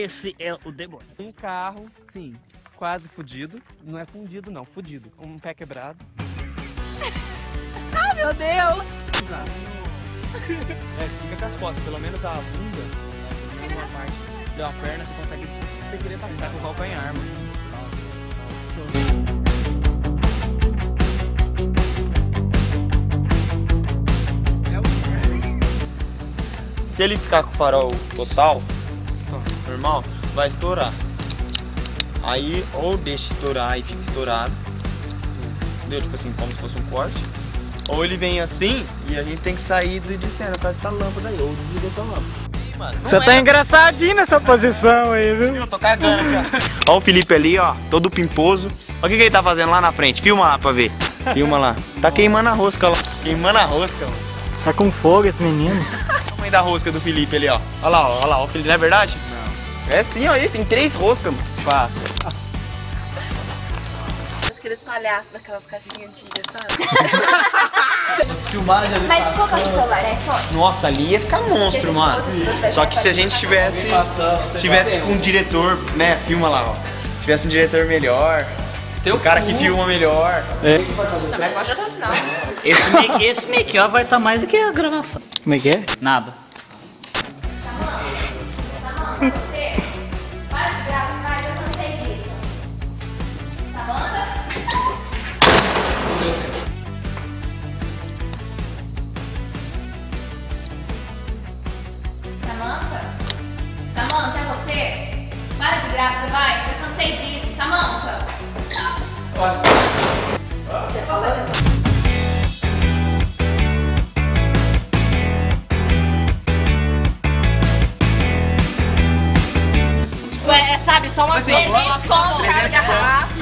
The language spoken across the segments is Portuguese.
Esse é o demônio. Um carro, sim, quase fudido. Não é fundido, não, fudido. Um pé quebrado. Ah, meu Deus! É, fica com as costas, pelo menos a bunda, uma parte da perna você consegue passar com o calcanhar, mano. Se ele ficar com o farol total, normal, vai estourar. Aí ou deixa estourar e fica estourado, entendeu? Tipo assim, como se fosse um corte. Ou ele vem assim e a gente tem que sair de cena pra essa lâmpada aí, ou desliga essa lâmpada. Você tá engraçadinho nessa posição aí, viu? Eu tô cagando, cara. Ó o Felipe ali, ó, todo pimposo. Olha o que ele tá fazendo lá na frente, filma lá pra ver. Filma lá. Tá queimando a rosca lá. Queimando a rosca, mano. Tá com fogo esse menino. Olha o tamanho da rosca do Felipe ali, ó. Olha lá, ó, o Felipe, não é verdade? Não. É sim, ó, aí tem 3 roscas, mano. 4. Aqueles palhaços daquelas caixinhas antigas, sabe? Mas qual que é o celular? É iPhone? Nossa, ali ia ficar monstro, mano. Só que se a gente tivesse um diretor, né, filma lá, ó. Tivesse um diretor melhor, o cara que filma melhor. Também pode até o final. Esse make-up vai estar mais do que a gravação. Como é que é? Nada. Você? Para de gravar, eu cansei disso. Samanta? Samanta? Samanta, é você? Para de graça, vai. Eu cansei disso. Samanta? Você pode fazer. É, sabe, só uma vez. Contra cada garrafa.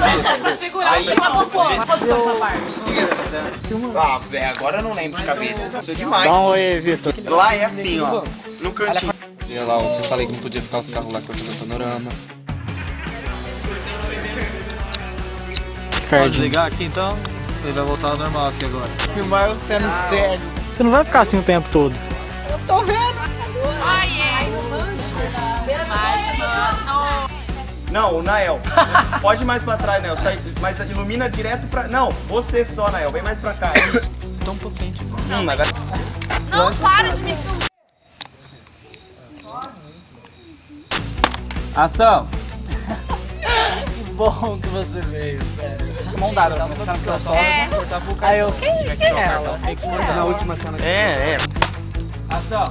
Pra segurar uma popô. Pode passar essa parte. Ah, velho, agora eu não lembro de cabeça. Passou demais. Dá um oi, Vitor. Lá é assim, ó, no cantinho. Olha lá, eu falei que não podia ficar os carros lá cortando o panorama. Pode ligar aqui então? Ele vai voltar ao normal aqui agora. Filmar eu sendo sério. Você não vai ficar assim o tempo todo. Ai, no mancho. Beira do banho. Não, o Nael. Pode ir mais pra trás, Nael. Mas ilumina direto pra... Não, você só, Nael. Vem mais pra cá. Tá um pouquinho de boa. Agora... Não, para de me filmar. Ação! Que bom que você veio, sério. Mão dada, tá pensando que eu só cortar pro cara. Aí eu, quem é ela? Tem que se mostrar na última cena. É. Ação!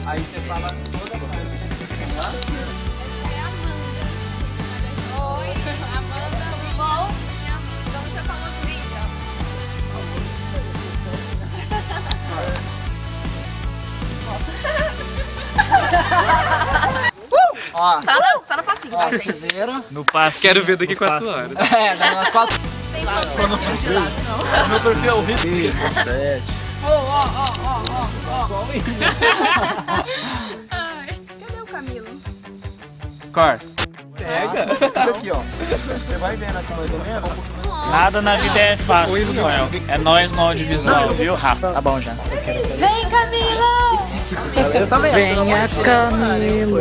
Aí você fala toda a coisa. Oi, Amanda, tudo bom? Vamos trocar umas vídeos. Ó, Só no passinho, vai, gente. viram? No passe. Quero ver daqui 4 horas. É, dá umas 4. Tem problema de lado, não. Meu perfil é o risco. 17. Ai, cadê o Camilo? Corta. Pega. Aqui, ó. Você vai vendo aqui mais ou menos. Nada na vida é fácil, Rafael. É nós no audiovisual, viu, Rafa? Tá bom já. Vem, Camilo! Eu também. Venha, Camilo.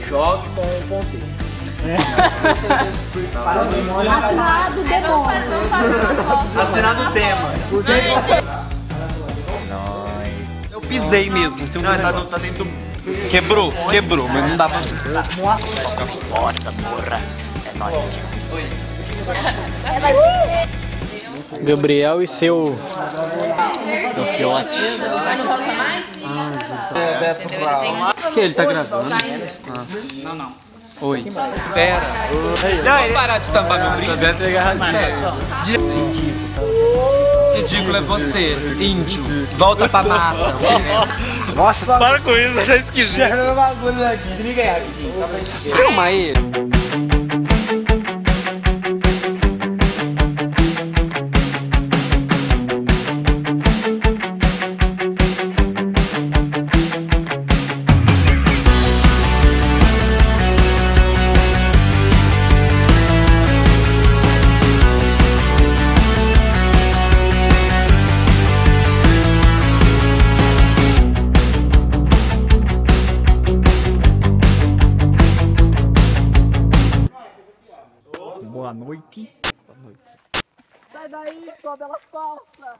Jogue com um ponteiro. Assinado, Vamos fazer uma foto. Assinado o tema. Eu pisei mesmo. Se eu Não, tá dentro do... Quebrou, mas não dá pra... Porta, porra. É nóis. Gabriel e seu Fiote. Não posso mais? Que ele tá gravando? Não. Oi. Pera. Vamos parar de tampar meu brinco. Deve ter agarrado de sério. Ridículo é você, índio. Volta pra mata. Nossa, para com isso, tá esquisito. Filma ele. Boa noite. Sai daí, sua bela falsa!